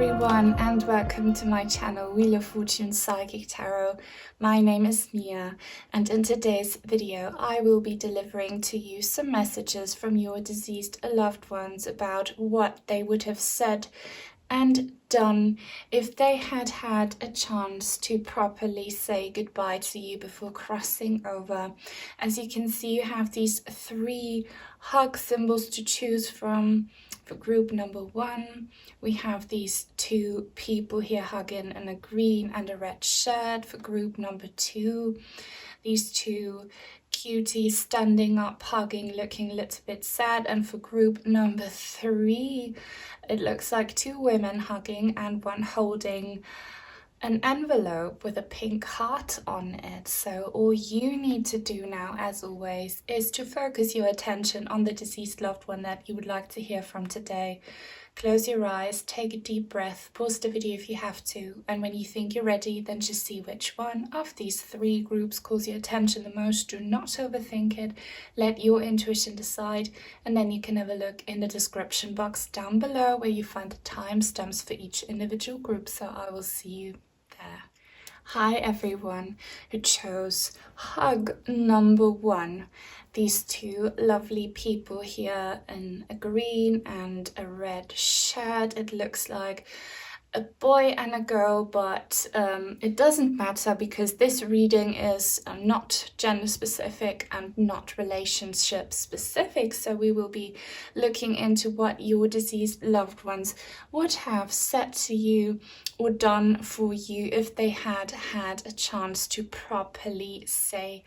everyone, and welcome to my channel Wheel of Fortune Psychic Tarot. My name is Mia, and in today's video I will be delivering to you some messages from your deceased loved ones about what they would have said and done if they had had a chance to properly say goodbye to you before crossing over. As you can see, you have these three hug symbols to choose from. For group number one, we have these two people here hugging in a green and a red shirt. For group number two, these two cuties standing up, hugging, looking a little bit sad. And for group number three, it looks like two women hugging and one holding an envelope with a pink heart on it. So all you need to do now, as always, is to focus your attention on the deceased loved one that you would like to hear from today. Close your eyes, take a deep breath, pause the video if you have to, and when you think you're ready, then just see which one of these three groups calls your attention the most. Do not overthink it, let your intuition decide, and then you can have a look in the description box down below where you find the timestamps for each individual group. So I will see you there. Hi everyone who chose hug number one. These two lovely people here in a green and a red shirt. It looks like a boy and a girl, but it doesn't matter because this reading is not gender specific and not relationship specific. So we will be looking into what your deceased loved ones would have said to you or done for you if they had had a chance to properly say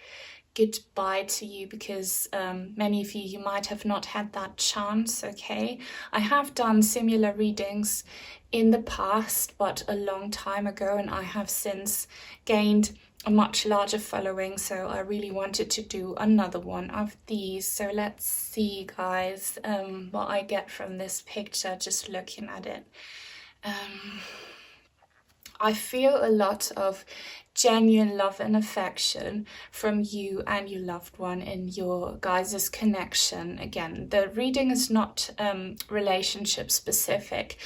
goodbye to you, because many of you might have not had that chance. Okay, I have done similar readings in the past, but a long time ago, and I have since gained a much larger following, so I really wanted to do another one of these. So let's see, guys, what I get from this picture just looking at it. I feel a lot of genuine love and affection from you and your loved one in your guys' connection. Again, the reading is not relationship specific,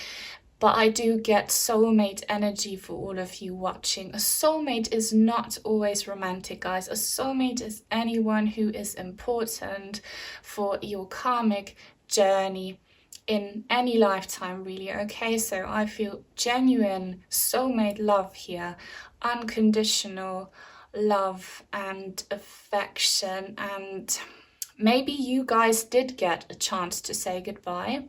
but I do get soulmate energy for all of you watching. A soulmate is not always romantic, guys. A soulmate is anyone who is important for your karmic journey in any lifetime, really. Okay, so I feel genuine soulmate love here, unconditional love and affection. And maybe you guys did get a chance to say goodbye,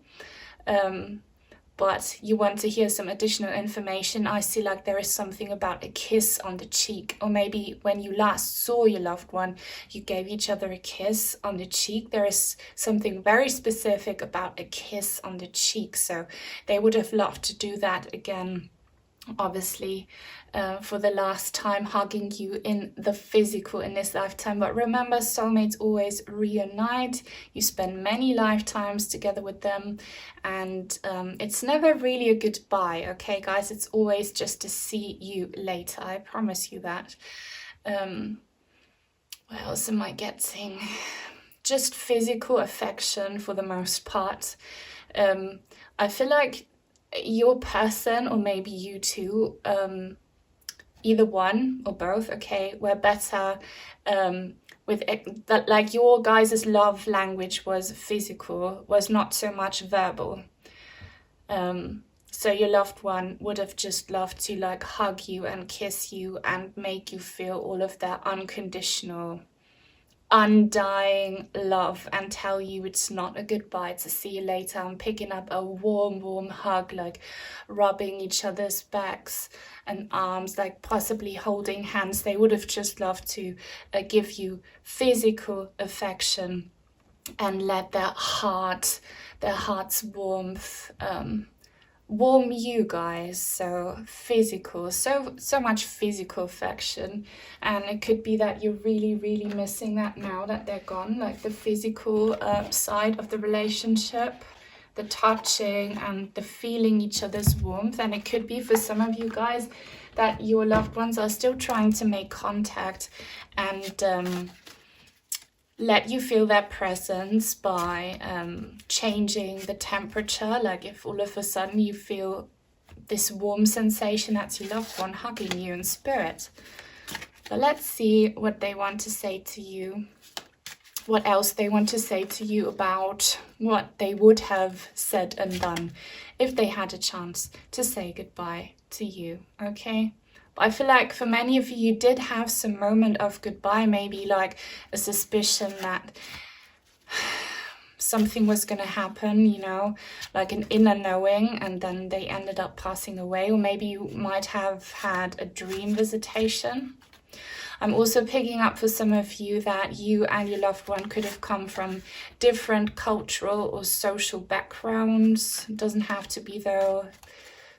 but you want to hear some additional information. I see like there is something about a kiss on the cheek, or maybe when you last saw your loved one, you gave each other a kiss on the cheek. There is something very specific about a kiss on the cheek, so they would have loved to do that again, obviously, for the last time, hugging you in the physical in this lifetime. But remember, soulmates always reunite. You spend many lifetimes together with them, and it's never really a goodbye. Okay, guys, it's always just to see you later. I promise you that. What else am I getting? Just physical affection for the most part. I feel like your person, or maybe you two, either one or both, okay, were better with it, that, like your guys' love language was physical, was not so much verbal. So your loved one would have just loved to like hug you and kiss you and make you feel all of that unconditional, undying love, and tell you it's not a goodbye, to see you later, and picking up a warm hug, like rubbing each other's backs and arms, like possibly holding hands. They would have just loved to give you physical affection and let their heart's warmth warm you guys. So physical, so much physical affection. And it could be that you're really missing that now that they're gone, like the physical side of the relationship, the touching and the feeling each other's warmth. And it could be for some of you guys that your loved ones are still trying to make contact and let you feel their presence by changing the temperature. Like if all of a sudden you feel this warm sensation. That's your loved one hugging you in spirit. But let's see what they want to say to you. What else they want to say to you about what they would have said and done if they had a chance to say goodbye to you, okay? But I feel like for many of you, you did have some moment of goodbye, maybe like a suspicion that something was going to happen, you know, like an inner knowing, and then they ended up passing away. Or maybe you might have had a dream visitation. I'm also picking up for some of you that you and your loved one could have come from different cultural or social backgrounds. It doesn't have to be though,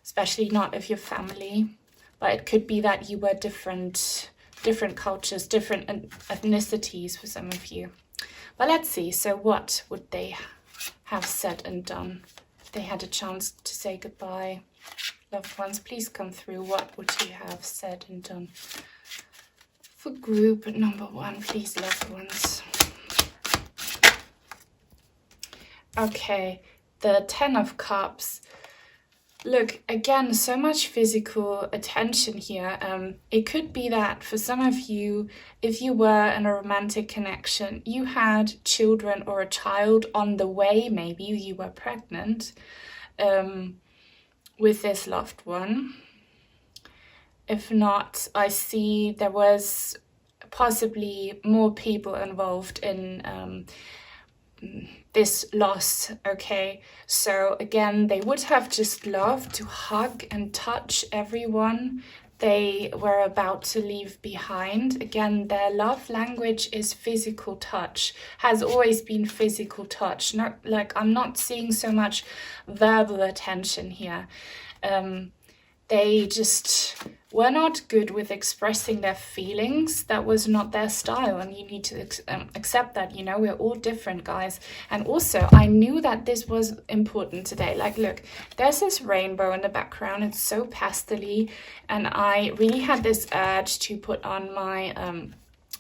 especially not if you're family, but it could be that you were different cultures, different ethnicities for some of you. But let's see, so what would they have said and done if they had a chance to say goodbye? Loved ones, please come through. What would you have said and done? For group number 1, please, loved ones. Okay, the 10 of Cups. Look, again, so much physical attention here. It could be that for some of you, if you were in a romantic connection, you had children or a child on the way, maybe you were pregnant with this loved one. If not, I see there was possibly more people involved in this loss, okay? So again, they would have just loved to hug and touch everyone they were about to leave behind. Again, their love language is physical touch, has always been physical touch. Not like, I'm not seeing so much verbal attention here. They just were not good with expressing their feelings. That was not their style, and you need to accept that, you know, we're all different, guys. And also, I knew that this was important today. Like, look, there's this rainbow in the background. It's so pastel-y, and I really had this urge to put on my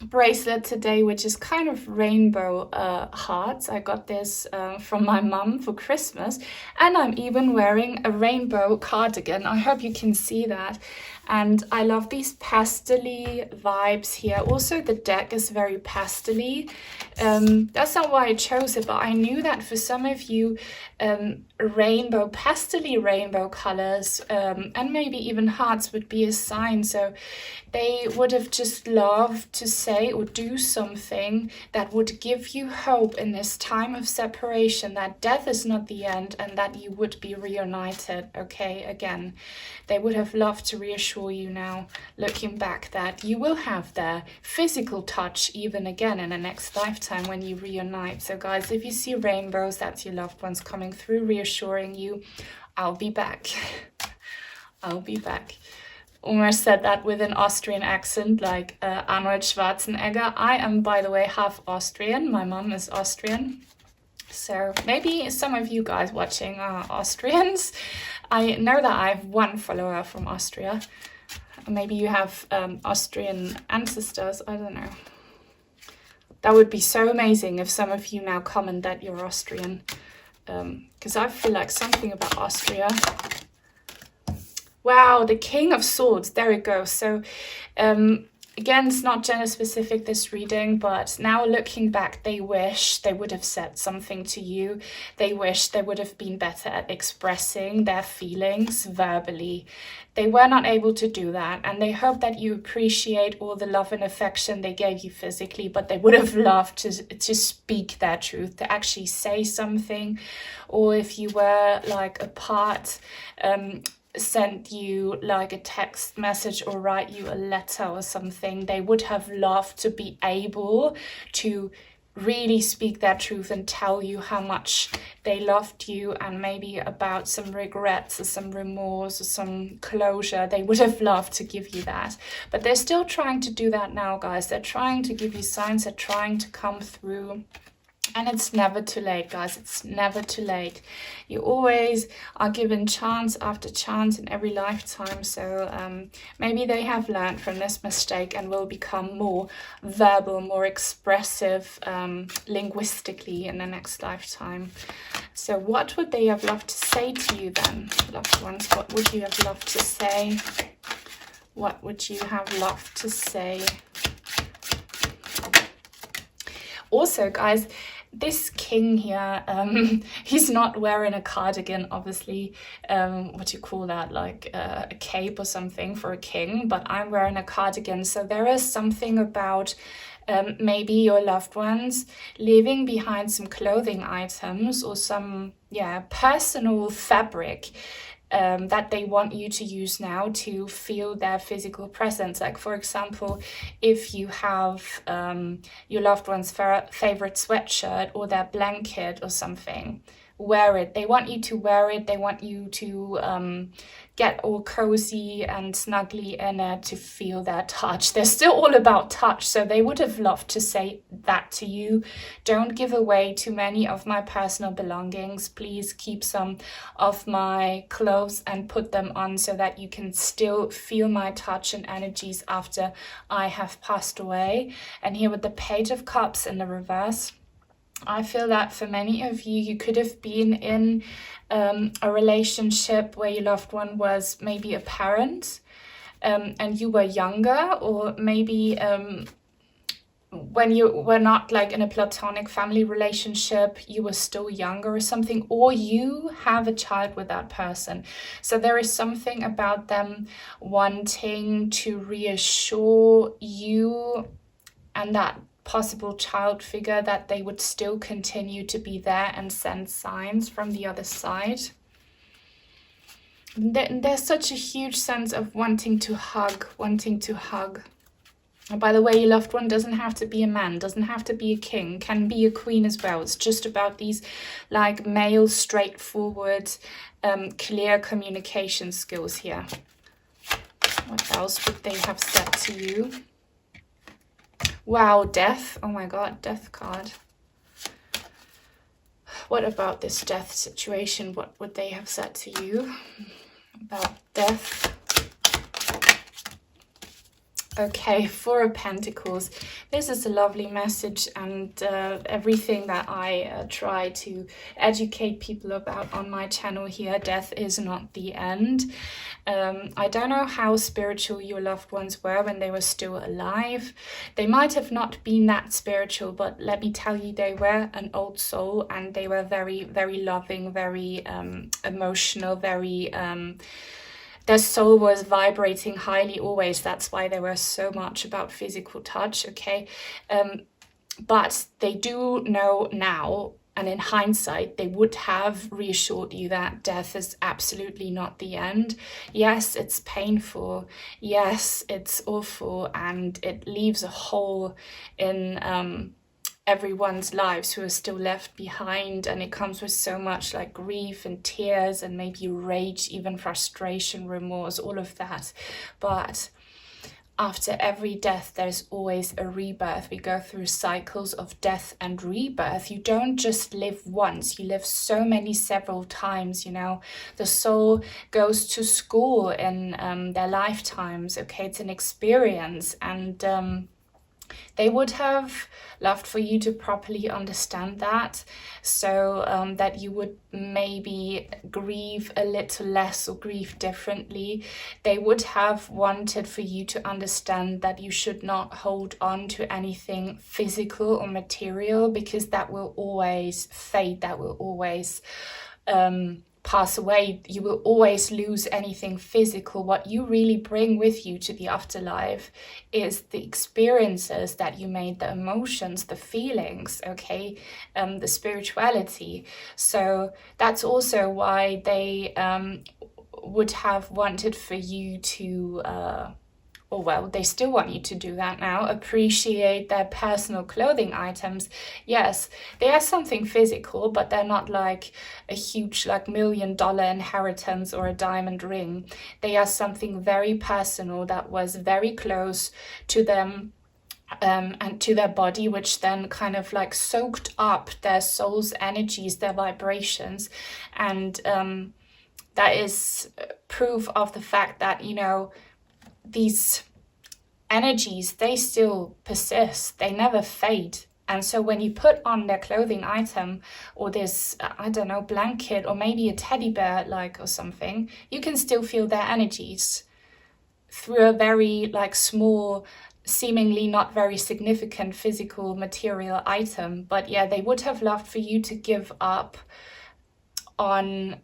bracelet today, which is kind of rainbow hearts. I got this from my mum for Christmas, and I'm even wearing a rainbow cardigan. I hope you can see that. And I love these pastel-y vibes here. Also, the deck is very pastel-y. That's not why I chose it, but I knew that for some of you, rainbow, pastel-y rainbow colors, and maybe even hearts would be a sign. So they would have just loved to say or do something that would give you hope in this time of separation, that death is not the end and that you would be reunited, okay? Again, they would have loved to reassure you now, looking back, that you will have their physical touch even again in the next lifetime when you reunite. So guys, if you see rainbows, that's your loved ones coming through, reassuring you, I'll be back. I'll be back. Almost said that with an Austrian accent, like Arnold Schwarzenegger. I am, by the way, half Austrian. My mum is Austrian. So maybe some of you guys watching are Austrians. I know that I have one follower from Austria. Maybe you have Austrian ancestors. I don't know. That would be so amazing if some of you now comment that you're Austrian. Because I feel like something about Austria. Wow, the King of Swords. There we go. So again, it's not gender specific, this reading, but now looking back, they wish they would have said something to you. They wish they would have been better at expressing their feelings verbally. They were not able to do that, and they hope that you appreciate all the love and affection they gave you physically, but they would have loved to speak their truth, to actually say something. Or if you were like apart, sent you like a text message or write you a letter or something, they would have loved to be able to really speak their truth and tell you how much they loved you, and maybe about some regrets or some remorse or some closure. They would have loved to give you that, but they're still trying to do that now, guys. They're trying to give you signs, they're trying to come through. And it's never too late, guys. It's never too late. You always are given chance after chance in every lifetime. So maybe they have learned from this mistake and will become more verbal, more expressive linguistically in the next lifetime. So what would they have loved to say to you then, loved ones? What would you have loved to say? What would you have loved to say? Also, guys, this king here, he's not wearing a cardigan, obviously. What do you call that? Like a cape or something for a king, but I'm wearing a cardigan. So there is something about maybe your loved ones leaving behind some clothing items or some, personal fabric that they want you to use now to feel their physical presence. Like, for example, if you have your loved one's favorite sweatshirt or their blanket or something, wear it. They want you to wear it. They want you to get all cozy and snuggly in it to feel their touch. They're still all about touch, so they would have loved to say that to you. Don't give away too many of my personal belongings. Please keep some of my clothes and put them on so that you can still feel my touch and energies after I have passed away. And here with the Page of Cups in the reverse, I feel that for many of you, you could have been in a relationship where your loved one was maybe a parent and you were younger, or maybe when you were not like in a platonic family relationship, you were still younger or something, or you have a child with that person. So there is something about them wanting to reassure you and that possible child figure that they would still continue to be there and send signs from the other side. There's such a huge sense of wanting to hug. And by the way, your loved one doesn't have to be a man, doesn't have to be a king, can be a queen as well. It's just about these like male, straightforward, clear communication skills here. What else would they have said to you? Wow, death. Oh my god, death card. What about this death situation? What would they have said to you about death? Okay, Four of Pentacles. This is a lovely message, and everything that I try to educate people about on my channel here. Death is not the end. I don't know how spiritual your loved ones were when they were still alive. They might have not been that spiritual, but let me tell you, they were an old soul, and they were very, very loving, very emotional, very... their soul was vibrating highly always. That's why they were so much about physical touch, okay? But they do know now, and in hindsight, they would have reassured you that death is absolutely not the end. Yes, it's painful. Yes, it's awful, and it leaves a hole in everyone's lives who are still left behind, and it comes with so much like grief and tears and maybe rage, even frustration, remorse, all of that. But after every death, there's always a rebirth. We go through cycles of death and rebirth. You don't just live once, you live so many several times, you know. The soul goes to school in their lifetimes, okay? It's an experience, and they would have loved for you to properly understand that, so that you would maybe grieve a little less or grieve differently. They would have wanted for you to understand that you should not hold on to anything physical or material, because that will always fade, that will always pass away. You will always lose anything physical. What you really bring with you to the afterlife is the experiences that you made, the emotions, the feelings, okay, the spirituality. So that's also why they would have wanted for you to or well, they still want you to do that now, appreciate their personal clothing items. Yes, they are something physical, but they're not like a huge like $1 million inheritance or a diamond ring. They are something very personal that was very close to them and to their body, which then kind of like soaked up their soul's energies, their vibrations. And that is proof of the fact that, you know, these energies, they still persist, they never fade. And so when you put on their clothing item, or this, I don't know, blanket, or maybe a teddy bear, like, or something, you can still feel their energies through a very like small, seemingly not very significant physical material item. But yeah, they would have loved for you to give up on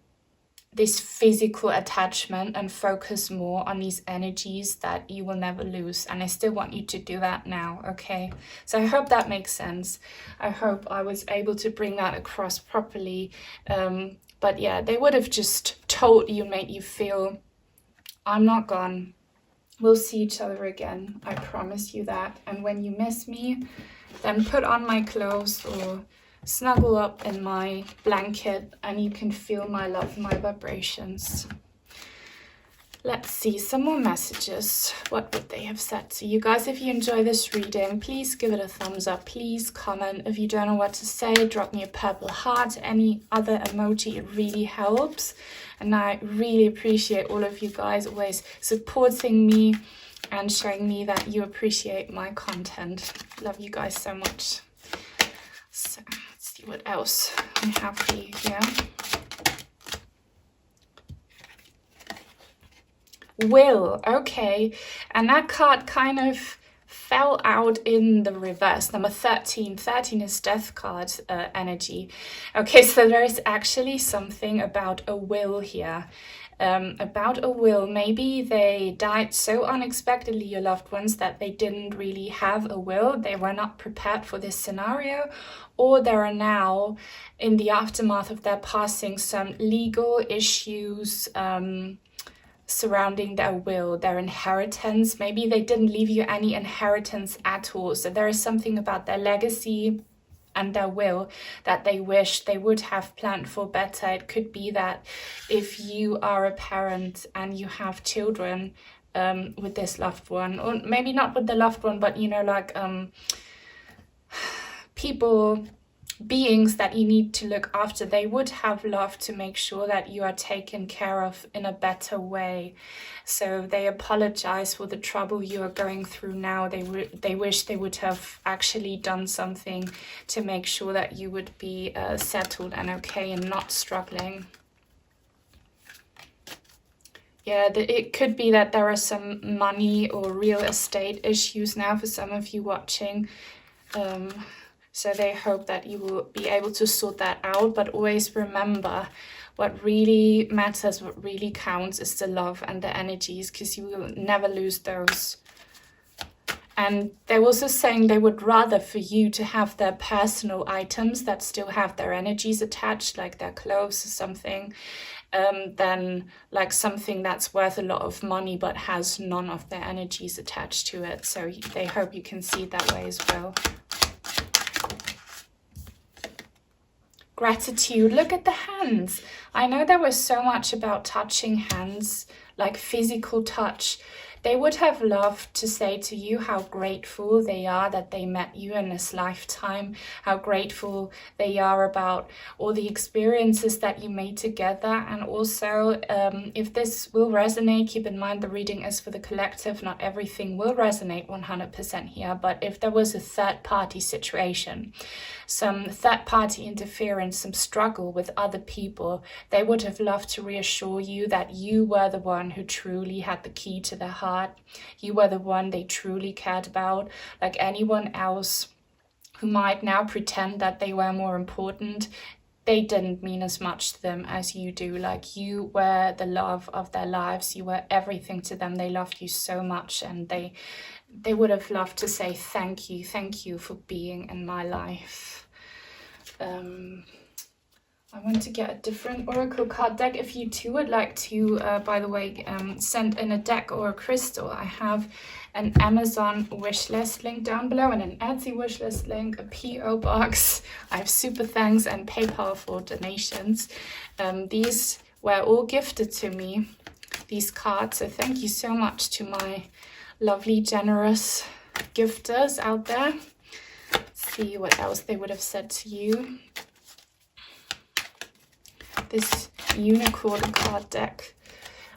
this physical attachment and focus more on these energies that you will never lose. And I still want you to do that now, okay? So I hope that makes sense. I hope I was able to bring that across properly. But yeah, they would have just told you, made you feel, I'm not gone. We'll see each other again. I promise you that. And when you miss me, then put on my clothes or snuggle up in my blanket and you can feel my love, my vibrations. Let's see some more messages. What would they have said to you guys? If you enjoy this reading, please give it a thumbs up. Please comment. If you don't know what to say, drop me a purple heart, any other emoji. It really helps. And I really appreciate all of you guys always supporting me and showing me that you appreciate my content. Love you guys so much. So let's see what else I have for you here. Will, okay. And that card kind of fell out in the reverse. Number 13. 13 is death card energy. Okay, so there is actually something about a will here. About a will. Maybe they died so unexpectedly, your loved ones, that they didn't really have a will. They were not prepared for this scenario. Or there are now, in the aftermath of their passing, some legal issues surrounding their will, their inheritance. Maybe they didn't leave you any inheritance at all. So there is something about their legacy and their will that they wish they would have planned for better. It could be that if you are a parent and you have children with this loved one, or maybe not with the loved one, but you know, like people, beings that you need to look after, they would have loved to make sure that you are taken care of in a better way. So they apologize for the trouble you are going through now. They wish they would have actually done something to make sure that you would be settled and okay and not struggling. Yeah, it could be that there are some money or real estate issues now for some of you watching. So they hope that you will be able to sort that out. But always remember, what really matters, what really counts is the love and the energies, because you will never lose those. And they're also saying they would rather for you to have their personal items that still have their energies attached, like their clothes or something, than like something that's worth a lot of money but has none of their energies attached to it. So they hope you can see it that way as well. Gratitude. Look at the hands. I know there was so much about touching hands, like physical touch. They would have loved to say to you how grateful they are that they met you in this lifetime, how grateful they are about all the experiences that you made together. And also, if this will resonate, keep in mind the reading is for the collective. Not everything will resonate 100% here, but if there was a third-party situation, some third-party interference, some struggle with other people, they would have loved to reassure you that you were the one who truly had the key to their heart. You were the one they truly cared about. Like anyone else who might now pretend that they were more important, they didn't mean as much to them as you do. Like you were the love of their lives. You were everything to them. They loved you so much, and they would have loved to say thank you for being in my life. I want to get a different oracle card deck. If you too would like to, by the way, send in a deck or a crystal, I have an Amazon wishlist link down below and an Etsy wishlist link, a PO box. I have super thanks and PayPal for donations. These were all gifted to me, these cards. So thank you so much to my lovely, generous gifters out there. Let's see what else they would have said to you. This unicorn card deck.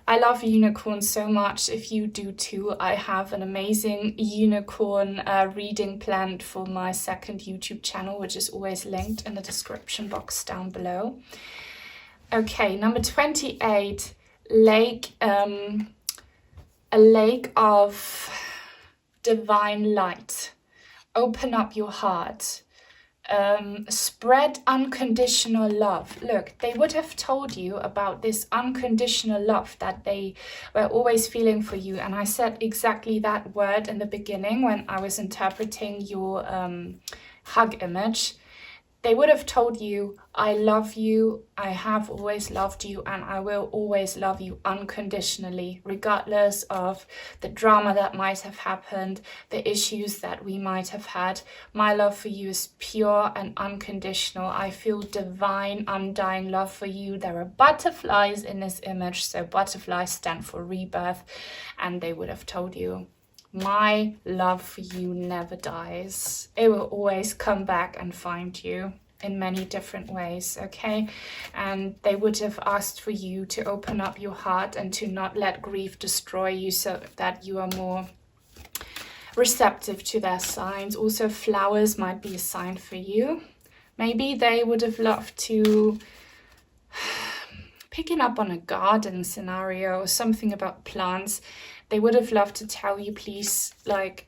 I love unicorns so much. If you do too, I have an amazing unicorn reading planned for my second YouTube channel, which is always linked in the description box down below. Okay, number 28, lake, a lake of divine light. Open up your heart. Spread unconditional love. Look, they would have told you about this unconditional love that they were always feeling for you. And I said exactly that word in the beginning when I was interpreting your hug image. They would have told you, I love you, I have always loved you, and I will always love you unconditionally, regardless of the drama that might have happened, the issues that we might have had. My love for you is pure and unconditional. I feel divine, undying love for you. There are butterflies in this image, so butterflies stand for rebirth, and they would have told you, my love for you never dies. It will always come back and find you in many different ways, okay? And they would have asked for you to open up your heart and to not let grief destroy you, so that you are more receptive to their signs. Also, flowers might be a sign for you. Maybe they would have loved to picking up on a garden scenario or something about plants. They would have loved to tell you, please, like,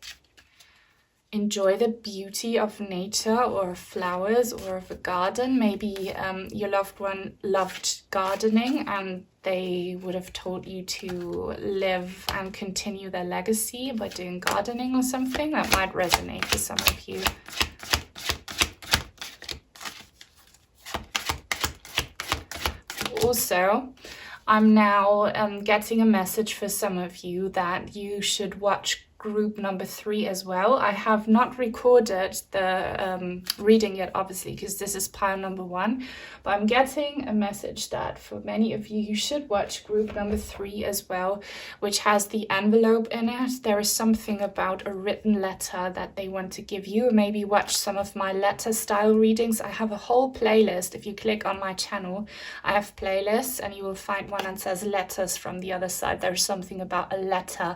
enjoy the beauty of nature or flowers or of a garden. Maybe your loved one loved gardening and they would have told you to live and continue their legacy by doing gardening or something. That might resonate for some of you. Also, I'm now getting a message for some of you that you should watch group number 3 as well. I have not recorded the reading yet, obviously, because this is pile number 1, but I'm getting a message that for many of you, you should watch group number 3 as well, which has the envelope in it. There is something about a written letter that they want to give you. Maybe watch some of my letter style readings. I have a whole playlist. If you click on my channel, I have playlists, and you will find one that says letters from the other side. There's something about a letter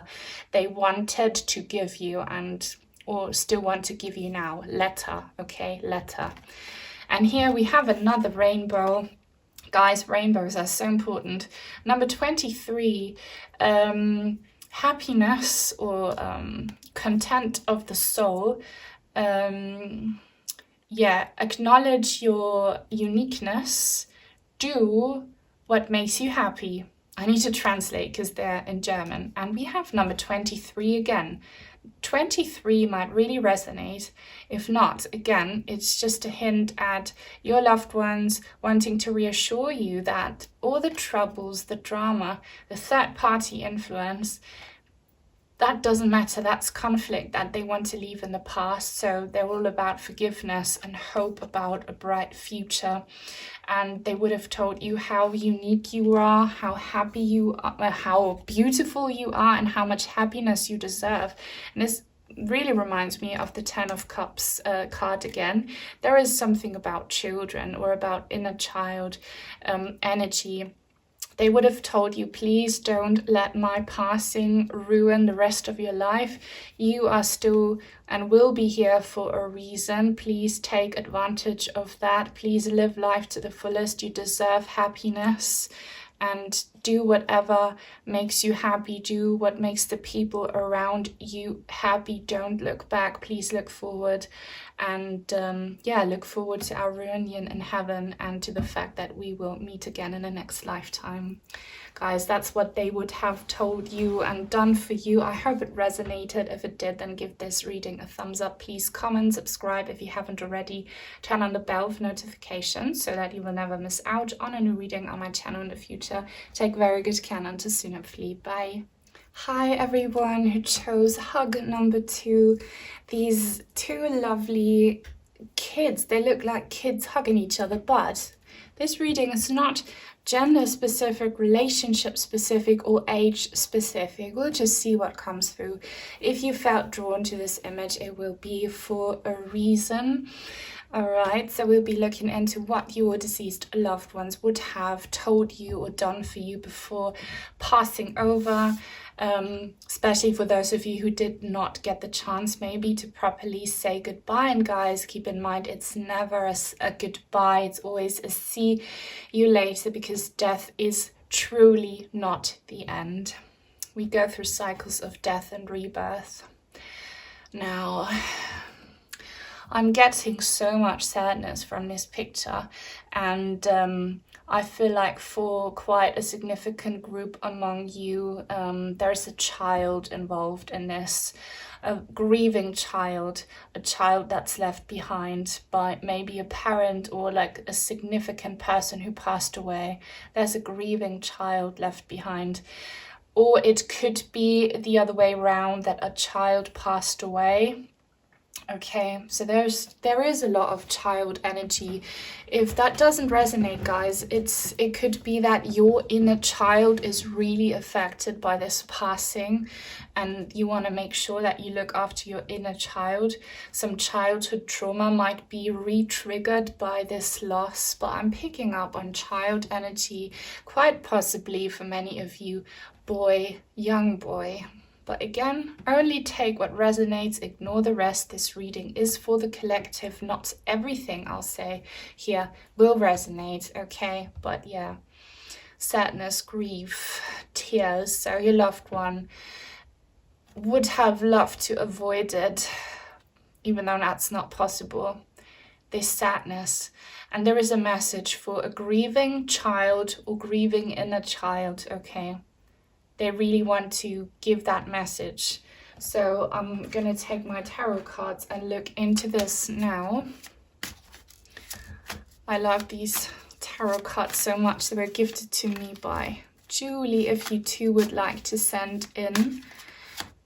they wanted to give you and or still want to give you now. Letter, okay, letter. And here we have another rainbow. Guys, rainbows are so important. Number 23, happiness or content of the soul. Yeah, acknowledge your uniqueness. Do what makes you happy. I need to translate because they're in German. And we have number 23 again. 23 might really resonate. If not, again, it's just a hint at your loved ones wanting to reassure you that all the troubles, the drama, the third-party influence, that doesn't matter. That's conflict that they want to leave in the past. So they're all about forgiveness and hope about a bright future. And they would have told you how unique you are, how happy you are, how beautiful you are, and how much happiness you deserve. And this really reminds me of the 10 of Cups card again. There is something about children or about inner child energy. They would have told you, please don't let my passing ruin the rest of your life. You are still and will be here for a reason. Please take advantage of that. Please live life to the fullest. You deserve happiness. And do whatever makes you happy. Do what makes the people around you happy. Don't look back. Please look forward. And yeah, look forward to our reunion in heaven and to the fact that we will meet again in the next lifetime. Guys, that's what they would have told you and done for you. I hope it resonated. If it did, then give this reading a thumbs up. Please comment, subscribe if you haven't already. Turn on the bell for notifications so that you will never miss out on a new reading on my channel in the future. Take very good care and until soon, hopefully. Bye. Hi everyone who chose hug number 2. These two lovely kids. They look like kids hugging each other, but this reading is not gender specific, relationship specific, or age specific. We'll just see what comes through. If you felt drawn to this image, it will be for a reason. All right, so we'll be looking into what your deceased loved ones would have told you or done for you before passing over, especially for those of you who did not get the chance maybe to properly say goodbye. And guys, keep in mind, it's never a goodbye, it's always a see you later, because death is truly not the end. We go through cycles of death and rebirth. Now, I'm getting so much sadness from this picture, and I feel like for quite a significant group among you, there's a child involved in this, a grieving child, a child that's left behind by maybe a parent or like a significant person who passed away. There's a grieving child left behind. Or it could be the other way around, that a child passed away. Okay, so there is a lot of child energy. If that doesn't resonate, guys, it could be that your inner child is really affected by this passing, and you want to make sure that you look after your inner child. Some childhood trauma might be re-triggered by this loss, but I'm picking up on child energy, quite possibly for many of you, boy, young boy. But again, only take what resonates, ignore the rest. This reading is for the collective. Not everything I'll say here will resonate, okay? But yeah, sadness, grief, tears. So your loved one would have loved to avoid it, even though that's not possible. This sadness. And there is a message for a grieving child or grieving inner child, okay? They really want to give that message. So I'm going to take my tarot cards and look into this now. I love these tarot cards so much. They were gifted to me by Julie. If you too would like to send in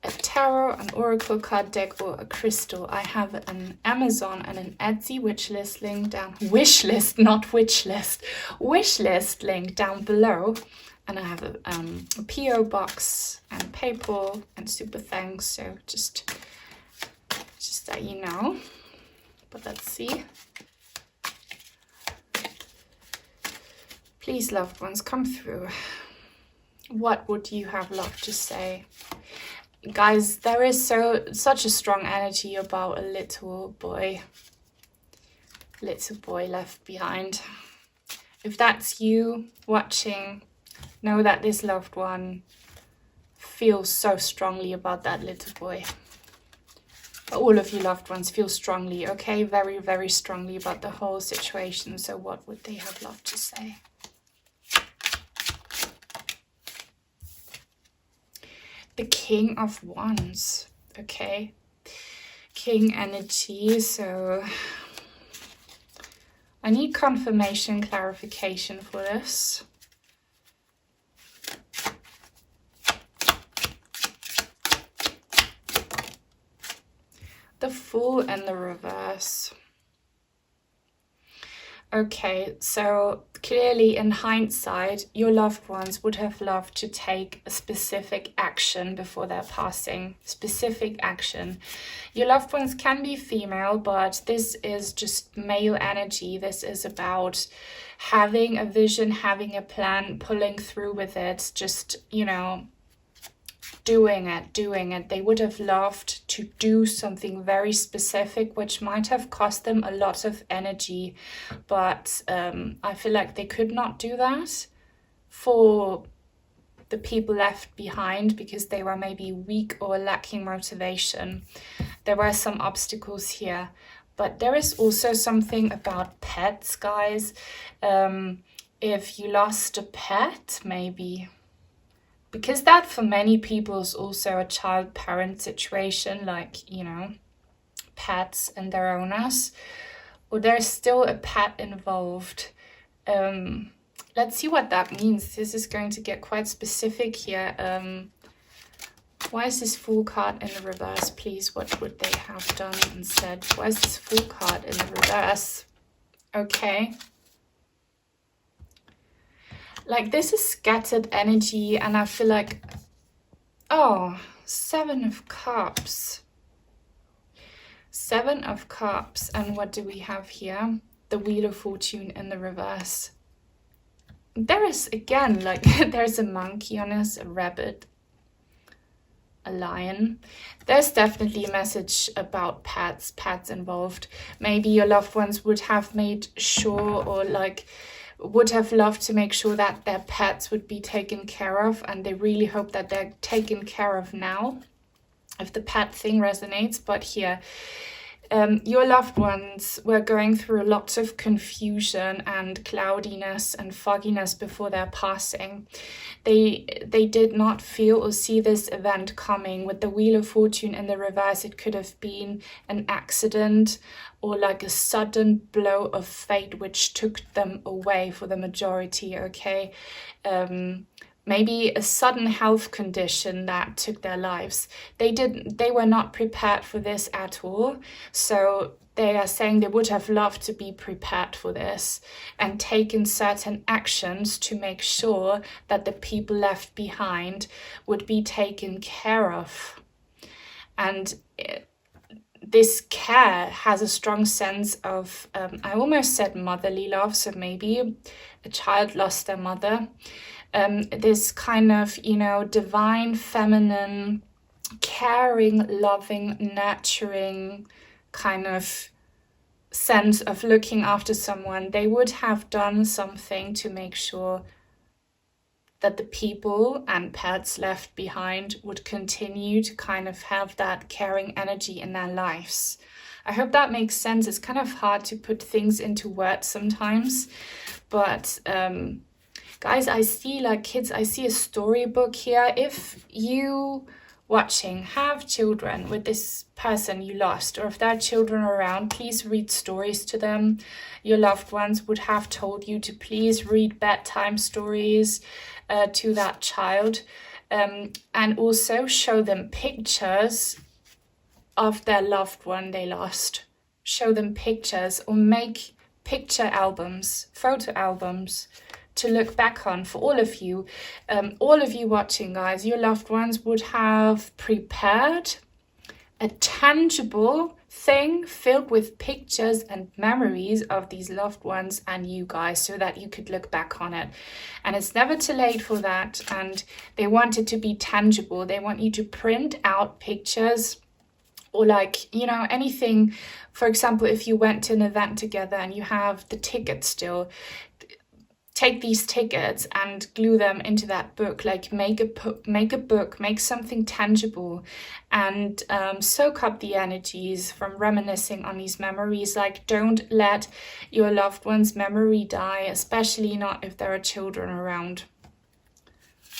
a tarot, an oracle card deck, or a crystal, I have an Amazon and an Etsy wishlist link down. Wishlist link down below. And I have a PO box and PayPal and super thanks. So just that you know. But let's see. Please, loved ones, come through. What would you have loved to say? Guys, there is such a strong energy about a little boy left behind. If that's you watching, know that this loved one feels so strongly about that little boy. All of you loved ones feel strongly, okay? Very, very strongly about the whole situation. So what would they have loved to say? The King of Wands, okay? King energy, so I need confirmation, clarification for this. The Fool and the reverse. Okay, so clearly in hindsight, your loved ones would have loved to take a specific action before their passing. Specific action. Your loved ones can be female, but this is just male energy. This is about having a vision, having a plan, pulling through with it, just, you know, doing it. They would have loved to do something very specific, which might have cost them a lot of energy, but I feel like they could not do that for the people left behind because they were maybe weak or lacking motivation. There were some obstacles here, but there is also something about pets, guys. If you lost a pet, maybe, because that for many people is also a child-parent situation, like, you know, pets and their owners, or there's still a pet involved. Let's see what that means. This is going to get quite specific here. Why is this Fool card in the reverse, please? What would they have done instead? Why is this Fool card in the reverse? Okay. Like, this is scattered energy, and I feel like, oh, 7 of Cups. 7 of Cups. And what do we have here? The Wheel of Fortune in the reverse. There is, again, like, there's a monkey on us, a rabbit, a lion. There's definitely a message about pets involved. Maybe your loved ones would have made sure, or like would have loved to make sure that their pets would be taken care of, and they really hope that they're taken care of now, if the pet thing resonates. But here, your loved ones were going through lots of confusion and cloudiness and fogginess before their passing. They did not feel or see this event coming. With the Wheel of Fortune in the reverse, it could have been an accident or like a sudden blow of fate which took them away for the majority, okay? Maybe a sudden health condition that took their lives. They were not prepared for this at all. So they are saying they would have loved to be prepared for this and taken certain actions to make sure that the people left behind would be taken care of. And this care has a strong sense of, I almost said motherly love, so maybe a child lost their mother. This kind of, you know, divine, feminine, caring, loving, nurturing kind of sense of looking after someone. They would have done something to make sure that the people and pets left behind would continue to kind of have that caring energy in their lives. I hope that makes sense. It's kind of hard to put things into words sometimes, but guys, I see, like, kids, I see a storybook here. If you watching have children with this person you lost, or if there are children around, please read stories to them. Your loved ones would have told you to please read bedtime stories to that child, and also show them pictures of their loved one they lost. Show them pictures, or make picture albums, photo albums, to look back on for all of you. All of you watching, guys, your loved ones would have prepared a tangible thing filled with pictures and memories of these loved ones and you guys, so that you could look back on it. And it's never too late for that. And they want it to be tangible. They want you to print out pictures, or like, you know, anything. For example, if you went to an event together and you have the ticket still, take these tickets and glue them into that book. Like, make a book, make something tangible, and soak up the energies from reminiscing on these memories. Like, don't let your loved one's memory die, especially not if there are children around.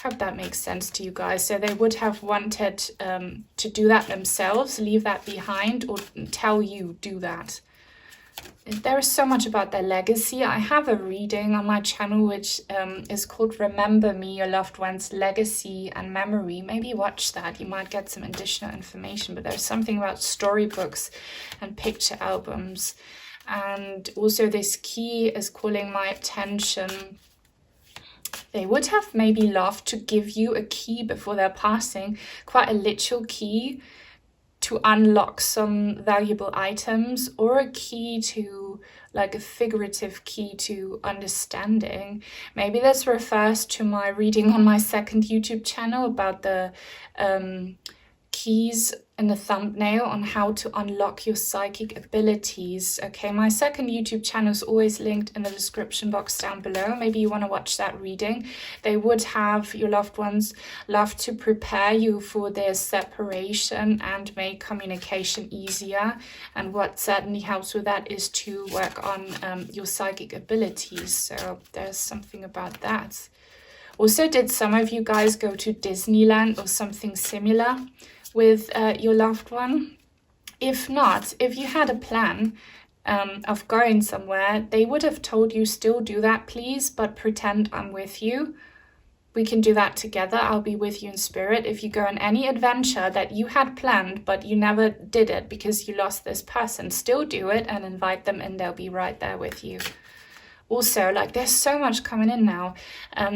Hope that makes sense to you guys. So they would have wanted to do that themselves, leave that behind, or tell you do that. There is so much about their legacy. I have a reading on my channel which is called Remember Me, Your Loved One's Legacy and Memory. Maybe watch that. You might get some additional information. But there's something about storybooks and picture albums. And also this key is calling my attention. They would have maybe loved to give you a key before their passing, quite a literal key, to unlock some valuable items, or a key to, like, a figurative key to understanding. Maybe this refers to my reading on my second YouTube channel about the keys in the thumbnail on how to unlock your psychic abilities. Okay, my second YouTube channel is always linked in the description box down below. Maybe you want to watch that reading. They would have, your loved ones, love to prepare you for their separation and make communication easier. And what certainly helps with that is to work on your psychic abilities. So there's something about that. Also, did some of you guys go to Disneyland or something similar with your loved one? If not, if you had a plan of going somewhere, they would have told you still do that, please, but pretend I'm with you. we can do that together. I'll be with you in spirit. If you go on any adventure that you had planned, but you never did it because you lost this person, still do it and invite them in. They'll be right there with you. Also, like, there's so much coming in now.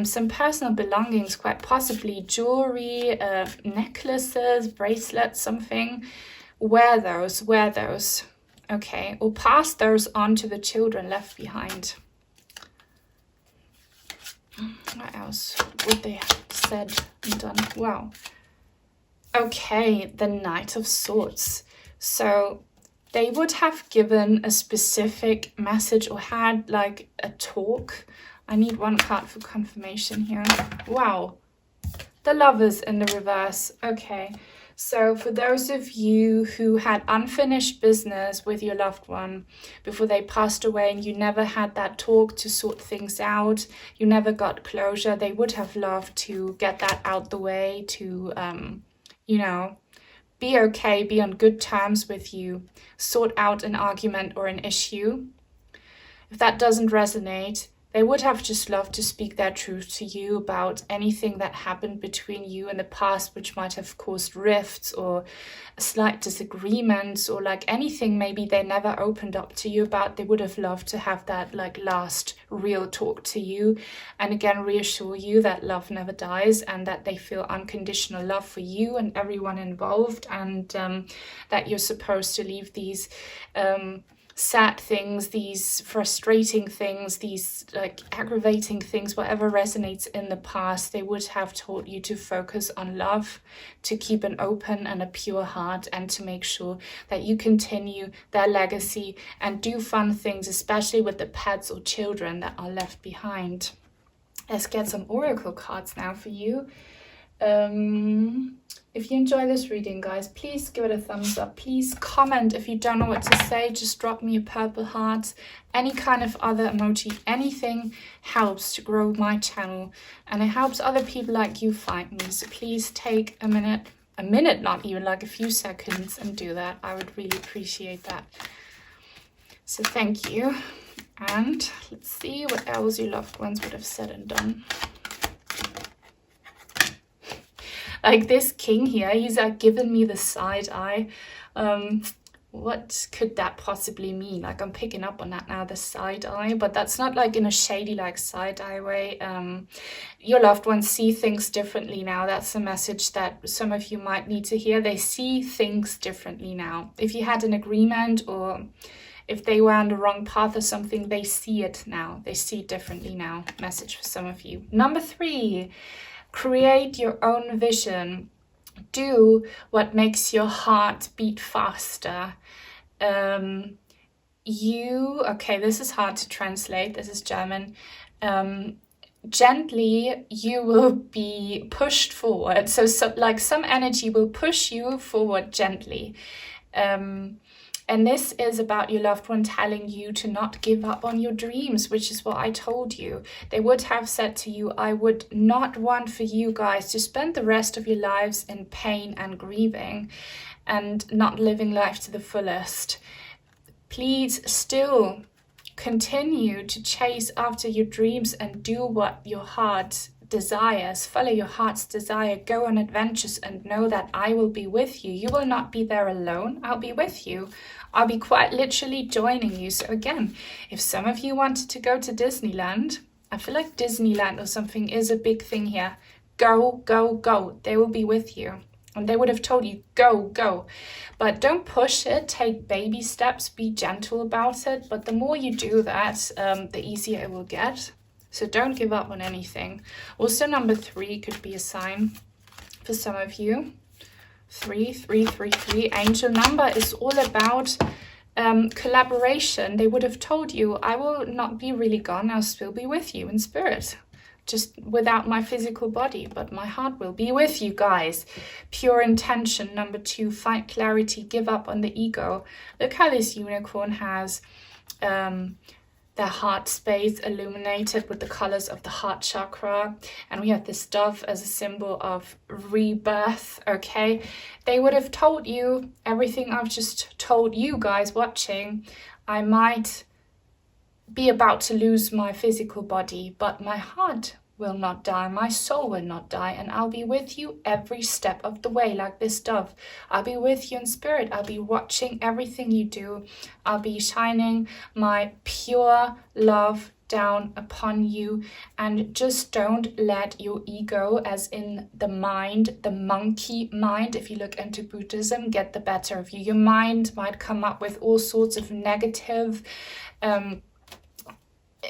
Some personal belongings, quite possibly jewelry, necklaces, bracelets, something. Wear those. Okay, or pass those on to the children left behind. What else would they have said and done? Wow. Okay, the Knight of Swords. So they would have given a specific message or had like a talk. I need one card for confirmation here. Wow. The Lovers in the reverse. Okay. So for those of you who had unfinished business with your loved one before they passed away and you never had that talk to sort things out, you never got closure, they would have loved to get that out the way, to, you know, be okay, be on good terms with you, sort out an argument or an issue. If that doesn't resonate, they would have just loved to speak their truth to you about anything that happened between you in the past, which might have caused rifts or slight disagreements, or like anything maybe they never opened up to you about. They would have loved to have that like last real talk to you, and again reassure you that love never dies and that they feel unconditional love for you and everyone involved, and that you're supposed to leave these sad things, these frustrating things, these like aggravating things, whatever resonates in the past. They would have taught you to focus on love, to keep an open and a pure heart, and to make sure that you continue their legacy and do fun things, especially with the pets or children that are left behind. Let's get some oracle cards now for you. If you enjoy this reading, guys, please give it a thumbs up. Please comment if you don't know what to say. Just drop me a purple heart. Any kind of other emoji, anything helps to grow my channel, and it helps other people like you find me. So please take a minute, not even, like a few seconds, and do that. I would really appreciate that. So thank you. And let's see what else your loved ones would have said and done. Like this king here, he's like given me the side eye. What could that possibly mean? Like, I'm picking up on that now, the side eye, but that's not like in a shady like side eye way. Your loved ones see things differently now. That's a message that some of you might need to hear. They see things differently now. If you had an agreement, or if they were on the wrong path or something, they see it now. They see it differently now. Message for some of you. Number 3. Create your own vision. Do what makes your heart beat faster. Okay, this is hard to translate. This is German. Gently, you will be pushed forward. So like some energy will push you forward gently. And this is about your loved one telling you to not give up on your dreams, which is what I told you. They would have said to you, I would not want for you guys to spend the rest of your lives in pain and grieving and not living life to the fullest. Please still continue to chase after your dreams and do what your heart desires. Follow your heart's desire. Go on adventures and know that I will be with you. You will not be there alone. I'll be with you. I'll be quite literally joining you. So again, if some of you wanted to go to Disneyland, I feel like Disneyland or something is a big thing here. Go, go, go. They will be with you. And they would have told you, go, go. But don't push it. Take baby steps. Be gentle about it. But the more you do that, the easier it will get. So don't give up on anything. Also, number 3 could be a sign for some of you. 3, 3, 3, 3. Angel number is all about collaboration. They would have told you, I will not be really gone. I'll still be with you in spirit. Just without my physical body, but my heart will be with you guys. Pure intention. Number 2, find clarity. Give up on the ego. Look how this unicorn has their heart space illuminated with the colors of the heart chakra, and we have this dove as a symbol of rebirth. Okay, they would have told you everything I've just told you guys watching. I might be about to lose my physical body, but my heart will not die, my soul will not die, and I'll be with you every step of the way, like this dove. I'll be with you in spirit. I'll be watching everything you do. I'll be shining my pure love down upon you, and just don't let your ego, as in the mind, the monkey mind, if you look into Buddhism, get the better of you. Your mind might come up with all sorts of negative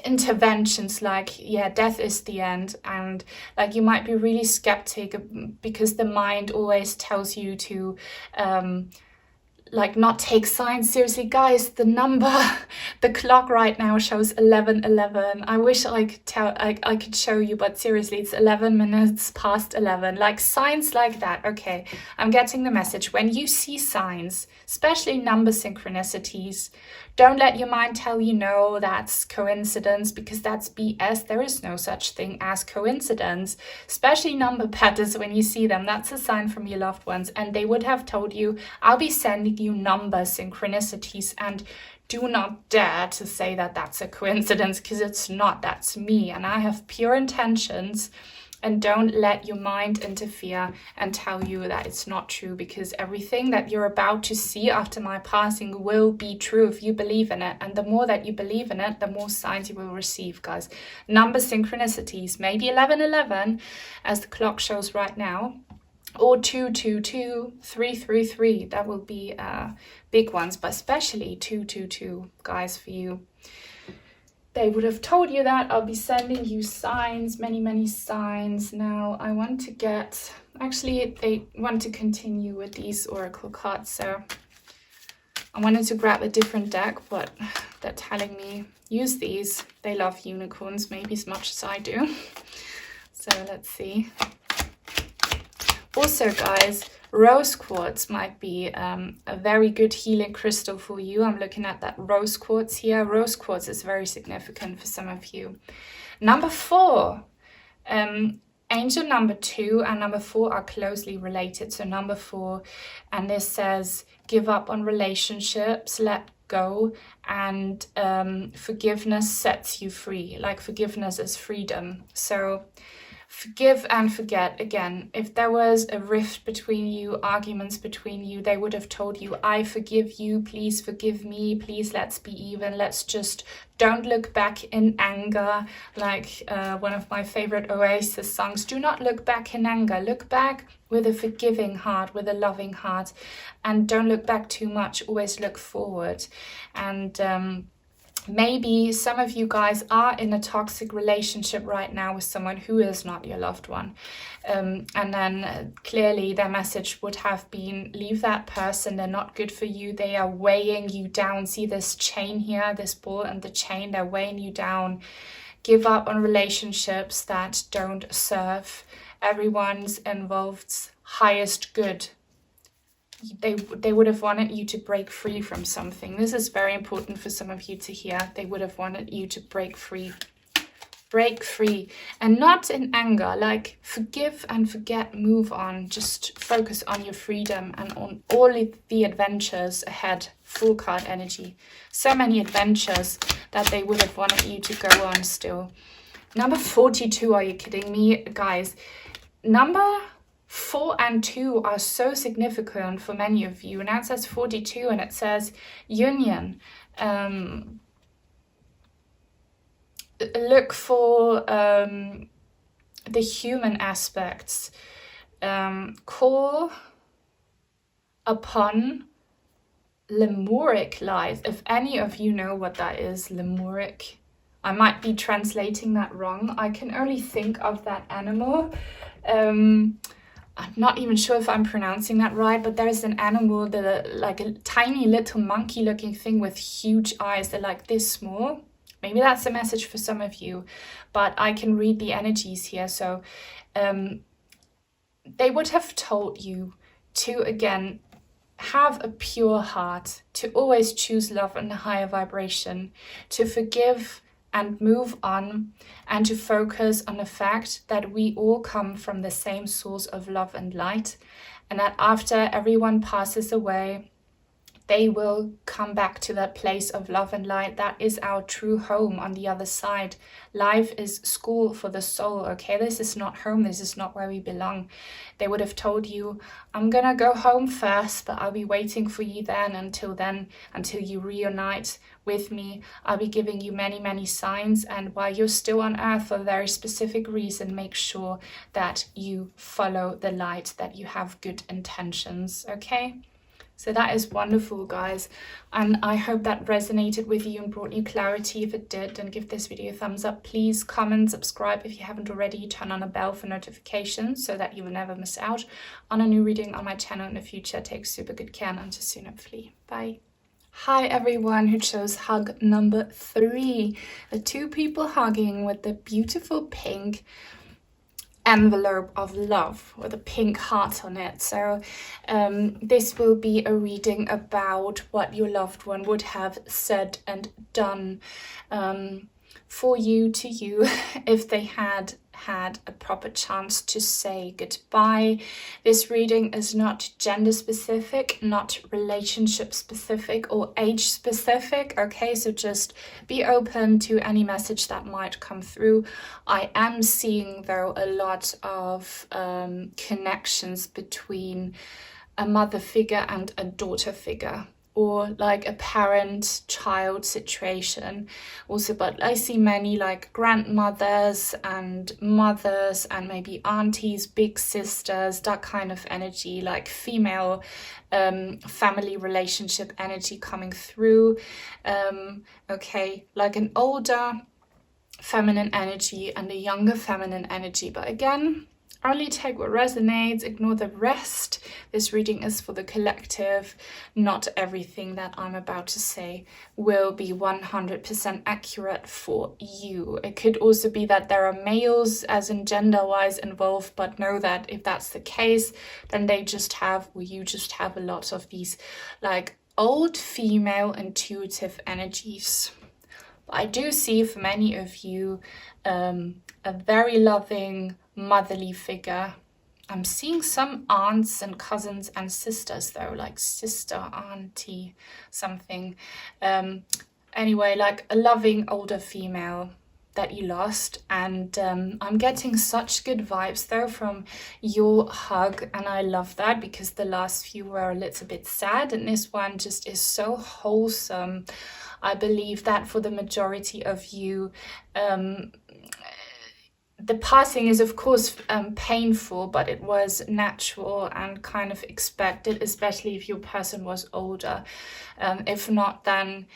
interventions, like, yeah, death is the end, and like you might be really skeptic because the mind always tells you to like not take science seriously. Guys, the number, the clock right now shows 11:11. I wish I could I could show you, but seriously, it's 11 minutes past 11. Like signs like that. Okay, I'm getting the message. When you see signs, especially number synchronicities, don't let your mind tell you, no, that's coincidence, because that's BS. There is no such thing as coincidence, especially number patterns. When you see them, that's a sign from your loved ones, and they would have told you, I'll be sending you number synchronicities, and do not dare to say that that's a coincidence, because it's not. That's me, and I have pure intentions. And don't let your mind interfere and tell you that it's not true, because everything that you're about to see after my passing will be true if you believe in it. And the more that you believe in it, the more signs you will receive, guys. Number synchronicities, maybe 11:11, as the clock shows right now, or 222, 333. That will be big ones, but especially 222, guys, for you. They would have told you that. I'll be sending you signs, many signs. Now I want to get, actually they want to continue with these oracle cards, so I wanted to grab a different deck, but they're telling me use these. They love unicorns maybe as much as I do. So let's see. Also, guys, rose quartz might be a very good healing crystal for you. I'm looking at that rose quartz here. Rose quartz is very significant for some of you. Number 4, angel number 2 and number 4 are closely related. So number 4, and this says, give up on relationships, let go, and forgiveness sets you free. Like forgiveness is freedom. So forgive and forget. Again, if there was a rift between you, arguments between you, they would have told you, I forgive you, please forgive me, please let's be even, let's just don't look back in anger. Like one of my favorite Oasis songs, do not look back in anger, look back with a forgiving heart, with a loving heart, and don't look back too much, always look forward. And maybe some of you guys are in a toxic relationship right now with someone who is not your loved one. And then clearly their message would have been, leave that person, they're not good for you, they are weighing you down. See this chain here, this ball and the chain, they're weighing you down. Give up on relationships that don't serve everyone's involved's highest good. They would have wanted you to break free from something. This is very important for some of you to hear. They would have wanted you to break free. Break free. And not in anger. Like forgive and forget, move on. Just focus on your freedom and on all the adventures ahead. Full card energy. So many adventures that they would have wanted you to go on still. Number 42, are you kidding me? Guys, number 4 and 2 are so significant for many of you. Now it says 42 and it says union. Look for the human aspects. Call upon Lemuric life. If any of you know what that is, Lemuric. I might be translating that wrong. I can only think of that animal. I'm not even sure if I'm pronouncing that right, but there's an animal, like a tiny little monkey looking thing with huge eyes. They're like this small. Maybe that's a message for some of you, but I can read the energies here. So they would have told you to, again, have a pure heart, to always choose love and a higher vibration, to forgive and move on, and to focus on the fact that we all come from the same source of love and light, and that after everyone passes away, they will come back to that place of love and light. That is our true home on the other side. Life is school for the soul, okay? This is not home. This is not where we belong. They would have told you, I'm gonna go home first, but I'll be waiting for you then, until you reunite with me. I'll be giving you many, many signs. And while you're still on earth for a very specific reason, make sure that you follow the light, that you have good intentions, okay? So that is wonderful, guys, and I hope that resonated with you and brought you clarity. If it did, then give this video a thumbs up. Please comment, subscribe if you haven't already, turn on a bell for notifications so that you will never miss out on a new reading on my channel in the future. Take super good care, and until soon, hopefully. Bye. Hi everyone who chose hug number 3, the 2 people hugging with the beautiful pink envelope of love with a pink heart on it. So this will be a reading about what your loved one would have said and done for you, to you, if they had a proper chance to say goodbye. This reading is not gender specific, not relationship specific or age specific, okay? So just be open to any message that might come through. I am seeing, though, a lot of connections between a mother figure and a daughter figure, or like a parent-child situation also, but I see many like grandmothers and mothers and maybe aunties, big sisters, that kind of energy, like female family relationship energy coming through. Okay, like an older feminine energy and a younger feminine energy, but again, only take what resonates, ignore the rest. This reading is for the collective. Not everything that I'm about to say will be 100% accurate for you. It could also be that there are males, as in gender-wise, involved, but know that if that's the case, then they just have, or you just have a lot of these like old female intuitive energies. But I do see for many of you a very loving motherly figure. I'm seeing some aunts and cousins and sisters, though, like sister, auntie, something. Anyway, like a loving older female that you lost, and I'm getting such good vibes though from your hug, and I love that because the last few were a little bit sad and this one just is so wholesome. I believe that for the majority of you, the passing is of course painful, but it was natural and kind of expected, especially if your person was older. If not, then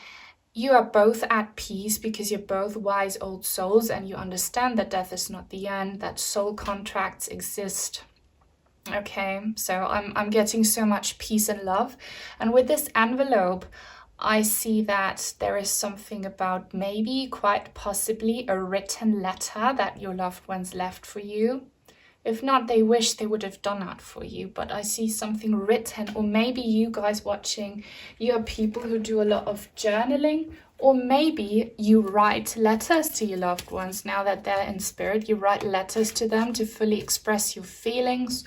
you are both at peace because you're both wise old souls and you understand that death is not the end, that soul contracts exist. Okay, so I'm getting so much peace and love. And with this envelope, I see that there is something about maybe, quite possibly, a written letter that your loved ones left for you. If not, they wish they would have done that for you, but I see something written. Or maybe you guys watching, you are people who do a lot of journaling, or maybe you write letters to your loved ones now that they're in spirit. You write letters to them to fully express your feelings.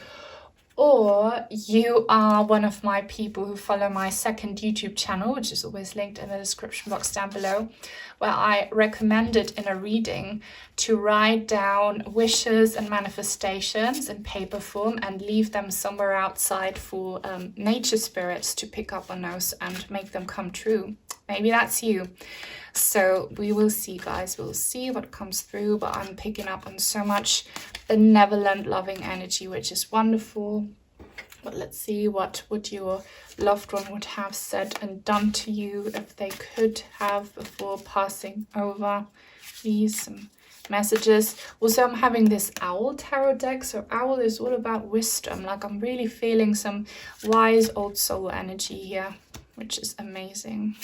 Or you are one of my people who follow my second YouTube channel, which is always linked in the description box down below, where I recommended in a reading to write down wishes and manifestations in paper form and leave them somewhere outside for nature spirits to pick up on those and make them come true. Maybe that's you. So we will see, guys. We'll see what comes through, but I'm picking up on so much benevolent, loving energy, which is wonderful. But let's see what would your loved one would have said and done to you if they could have before passing over. These messages. Also, I'm having this owl tarot deck. So owl is all about wisdom. Like I'm really feeling some wise old soul energy here, which is amazing.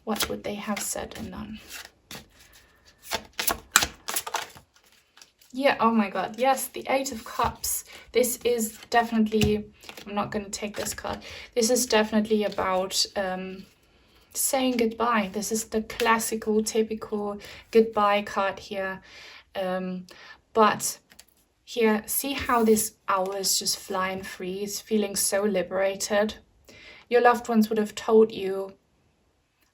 What would they have said and done? Yeah, oh my god, yes, the 8 of Cups. This is definitely, I'm not going to take this card. This is definitely about saying goodbye. This is the classical, typical goodbye card here. But here, see how this owl is just flying free. It's feeling so liberated. your loved ones would have told you,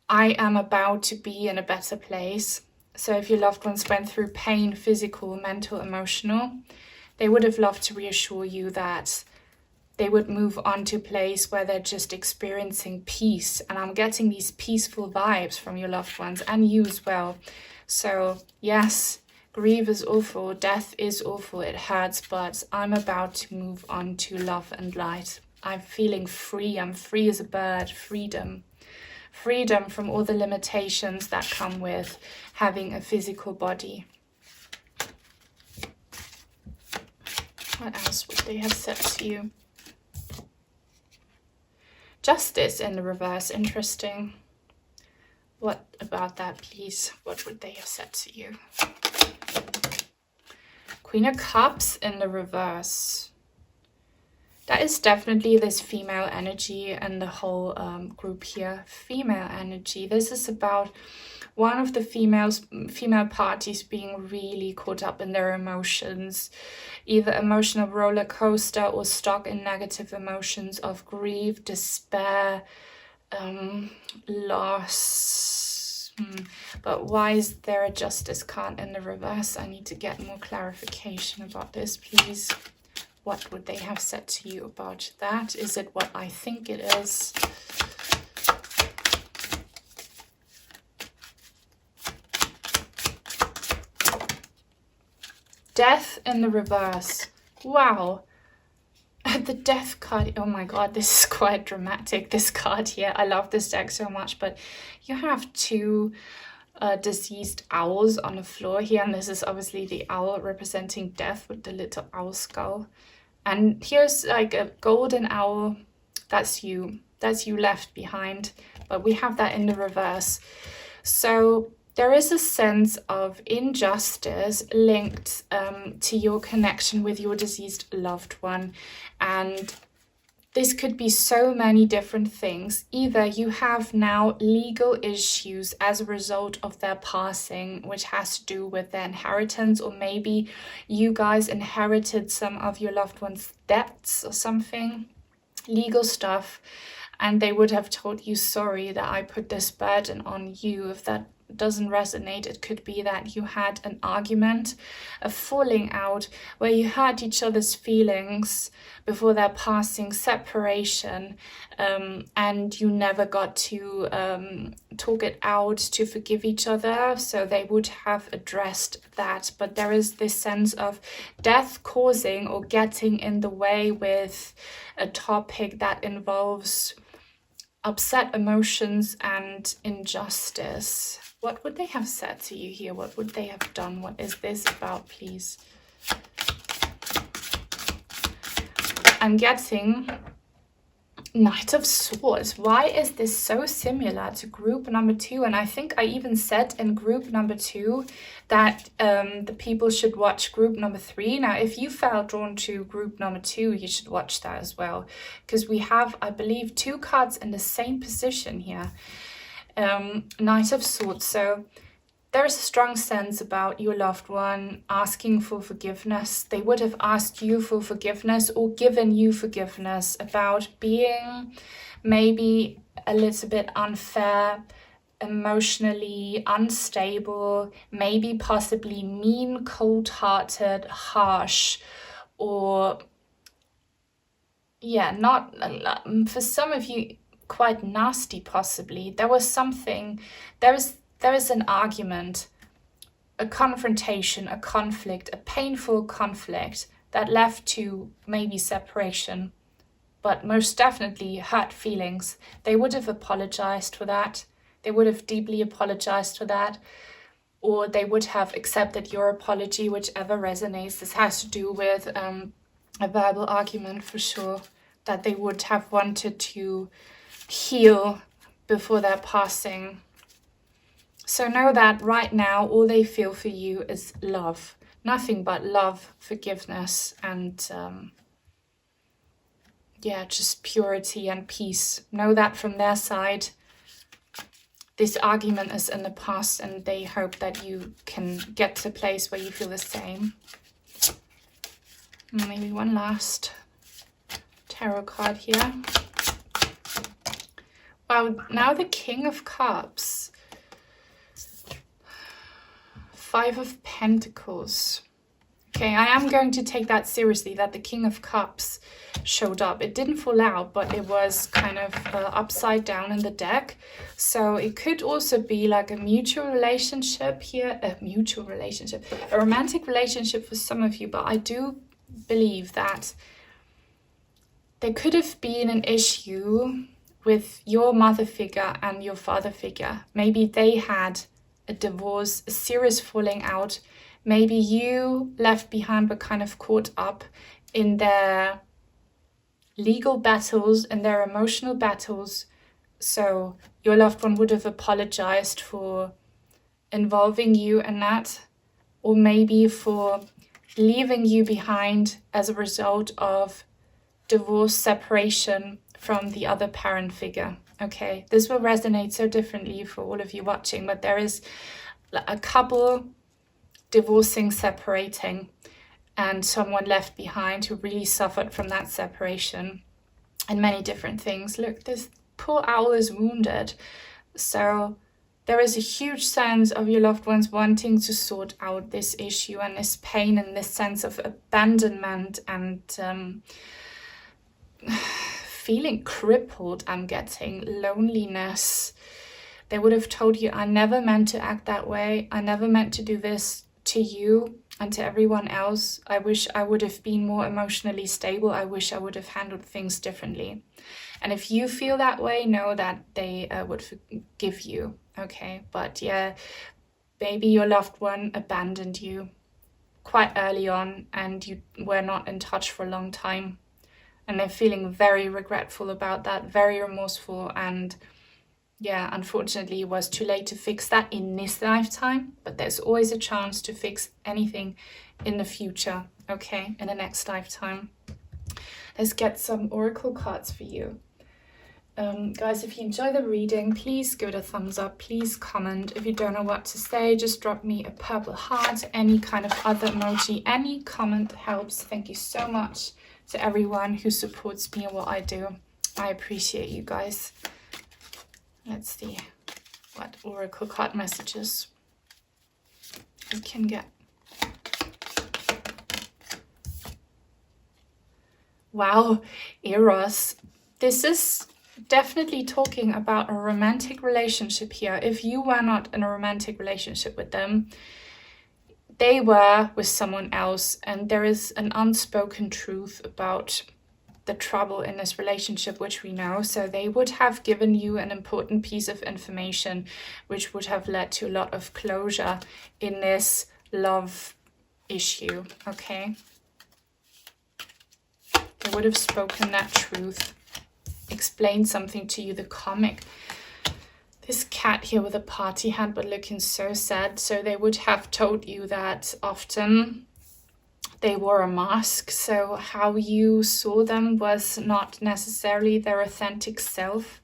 I am about to be in a better place. So if your loved ones went through pain, physical, mental, emotional, they would have loved to reassure you that they would move on to a place where they're just experiencing peace. And I'm getting these peaceful vibes from your loved ones and you as well. So yes, grief is awful, death is awful, it hurts, but I'm about to move on to love and light. I'm feeling free, I'm free as a bird, freedom. Freedom from all the limitations that come with having a physical body. What else would they have said to you? Justice in the reverse, interesting. What about that, please? What would they have said to you? Queen of Cups in the reverse. That is definitely this female energy and the whole group here. Female energy. This is about one of the female parties being really caught up in their emotions, either emotional roller coaster or stuck in negative emotions of grief, despair, loss. But why is there a justice card in the reverse? I need to get more clarification about this, please. What would they have said to you about that? Is it what I think it is? Death in the reverse. Wow. The death card. Oh my god, this is quite dramatic, this card here. I love this deck so much, but you have two deceased owls on the floor here, and this is obviously the owl representing death with the little owl skull. And here's like a golden owl. That's you left behind, but we have that in the reverse. So there is a sense of injustice linked to your connection with your deceased loved one. And this could be so many different things. Either you have now legal issues as a result of their passing, which has to do with their inheritance, or maybe you guys inherited some of your loved one's debts or something, legal stuff, and they would have told you, sorry that I put this burden on you. If that doesn't resonate, it could be that you had an argument, a falling out, where you hurt each other's feelings before their passing, separation, and you never got to talk it out to forgive each other, so they would have addressed that. But there is this sense of death causing or getting in the way with a topic that involves upset emotions and injustice. What would they have said to you here? What would they have done? What is this about, please? I'm getting Knight of Swords. Why is this so similar to group number 2? And I think I even said in group number 2 that the people should watch group number 3. Now, if you felt drawn to group number 2, you should watch that as well, because we have, I believe, 2 cards in the same position here. Knight of Swords. So there's a strong sense about your loved one asking for forgiveness. They would have asked you for forgiveness or given you forgiveness about being maybe a little bit unfair, emotionally unstable, maybe possibly mean, cold-hearted, harsh, or yeah, not, for some of you, quite nasty possibly. There was something, there is an argument, a confrontation, a conflict, a painful conflict that led to maybe separation, but most definitely hurt feelings. They would have apologized for that. They would have deeply apologized for that, or they would have accepted your apology, whichever resonates. This has to do with a verbal argument for sure, that they would have wanted to heal before their passing. So know that right now all they feel for you is love, nothing but love, forgiveness, and yeah, just purity and peace. Know that from their side this argument is in the past, and they hope that you can get to a place where you feel the same. Maybe one last tarot card here. Wow, now the King of Cups. 5 of Pentacles. Okay, I am going to take that seriously, that the King of Cups showed up. It didn't fall out, but it was kind of upside down in the deck. So it could also be like a mutual relationship here, a romantic relationship for some of you. But I do believe that there could have been an issue with your mother figure and your father figure. Maybe they had a divorce, a serious falling out. Maybe you left behind but kind of caught up in their legal battles and their emotional battles. So your loved one would have apologized for involving you in that, or maybe for leaving you behind as a result of divorce, separation from the other parent figure. Okay, this will resonate so differently for all of you watching, but there is a couple divorcing, separating, and someone left behind who really suffered from that separation and many different things. Look, this poor owl is wounded. So there is a huge sense of your loved ones wanting to sort out this issue and this pain and this sense of abandonment and feeling crippled. I'm getting loneliness. They would have told you, I never meant to act that way. I never meant to do this to you and to everyone else. I wish I would have been more emotionally stable. I wish I would have handled things differently. And if you feel that way, know that they would forgive you. Okay, but yeah, maybe your loved one abandoned you quite early on and you were not in touch for a long time. And they're feeling very regretful about that, very remorseful, and yeah, unfortunately, it was too late to fix that in this lifetime, but there's always a chance to fix anything in the future, okay, in the next lifetime. Let's get some oracle cards for you. Guys, if you enjoy the reading, please give it a thumbs up, please comment. If you don't know what to say, just drop me a purple heart, any kind of other emoji, any comment helps. Thank you so much to everyone who supports me and what I do. I appreciate you guys. Let's see what oracle card messages we can get. Wow, Eros. This is definitely talking about a romantic relationship here. If you were not in a romantic relationship with them, they were with someone else, and there is an unspoken truth about the trouble in this relationship, which we know. So they would have given you an important piece of information which would have led to a lot of closure in this love issue. Okay, they would have spoken that truth, explained something to you. The comic, this cat here with a party hat but looking so sad. So they would have told you that often they wore a mask, so how you saw them was not necessarily their authentic self.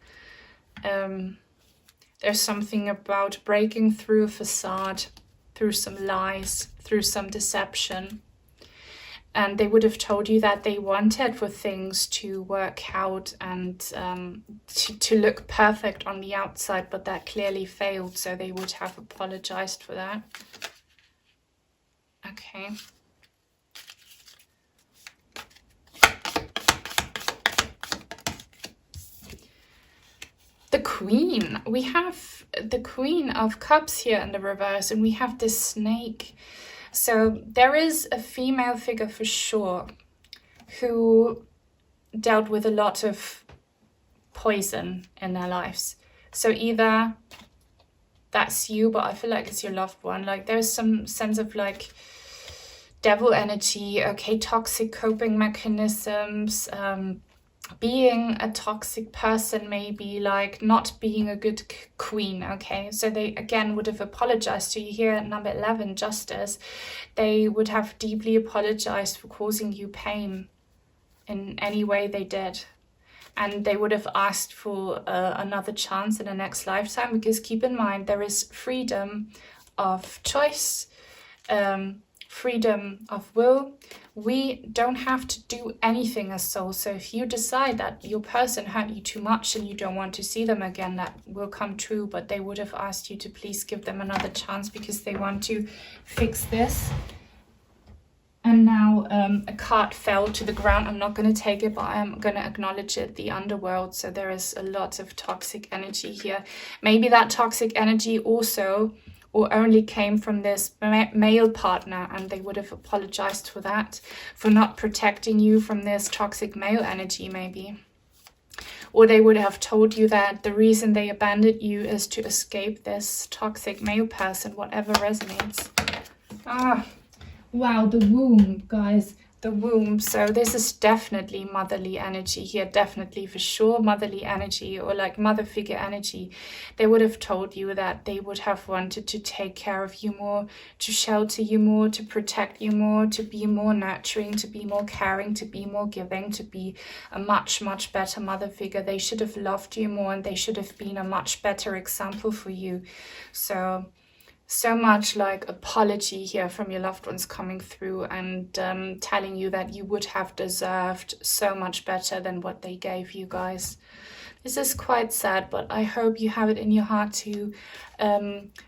There's something about breaking through a facade, through some lies, through some deception. And they would have told you that they wanted for things to work out and to look perfect on the outside, but that clearly failed, so they would have apologized for that. Okay. The Queen. We have the Queen of Cups here in the reverse, and we have this snake. So there is a female figure for sure who dealt with a lot of poison in their lives. So either that's you, but I feel like it's your loved one. Like there's some sense of like devil energy, okay, toxic coping mechanisms, being a toxic person, maybe like not being a good queen. Okay, so they again would have apologized to you here at number 11, Justice. They would have deeply apologized for causing you pain in any way they did, and they would have asked for another chance in the next lifetime, because keep in mind there is freedom of choice, freedom of will. we don't have to do anything as souls. So if you decide that your person hurt you too much and you don't want to see them again, that will come true, but they would have asked you to please give them another chance because they want to fix this. And now a card fell to the ground. I'm not going to take it, but I'm going to acknowledge it, the underworld. So there is a lot of toxic energy here. Maybe that toxic energy also or only came from this male partner, and they would have apologized for that, for not protecting you from this toxic male energy maybe. Or they would have told you that the reason they abandoned you is to escape this toxic male person, whatever resonates. Wow, the womb, guys, the womb. So this is definitely motherly energy here, definitely for sure motherly energy, or like mother figure energy. They would have told you that they would have wanted to take care of you more, to shelter you more, to protect you more, to be more nurturing, to be more caring, to be more giving, to be a much, much better mother figure. They should have loved you more, and they should have been a much better example for you. So much like apology here from your loved ones coming through and telling you that you would have deserved so much better than what they gave you, guys. This is quite sad, but I hope you have it in your heart to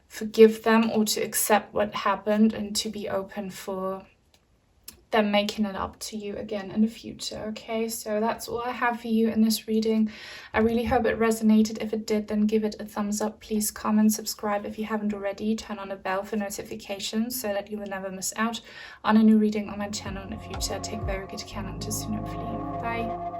forgive them or to accept what happened and to be open for them making it up to you again in the future. Okay, so that's all I have for you in this reading. I really hope it resonated. If it did, then give it a thumbs up. Please comment, subscribe if you haven't already. Turn on the bell for notifications so that you will never miss out on a new reading on my channel in the future. Take very good care, and until soon, hopefully. Bye.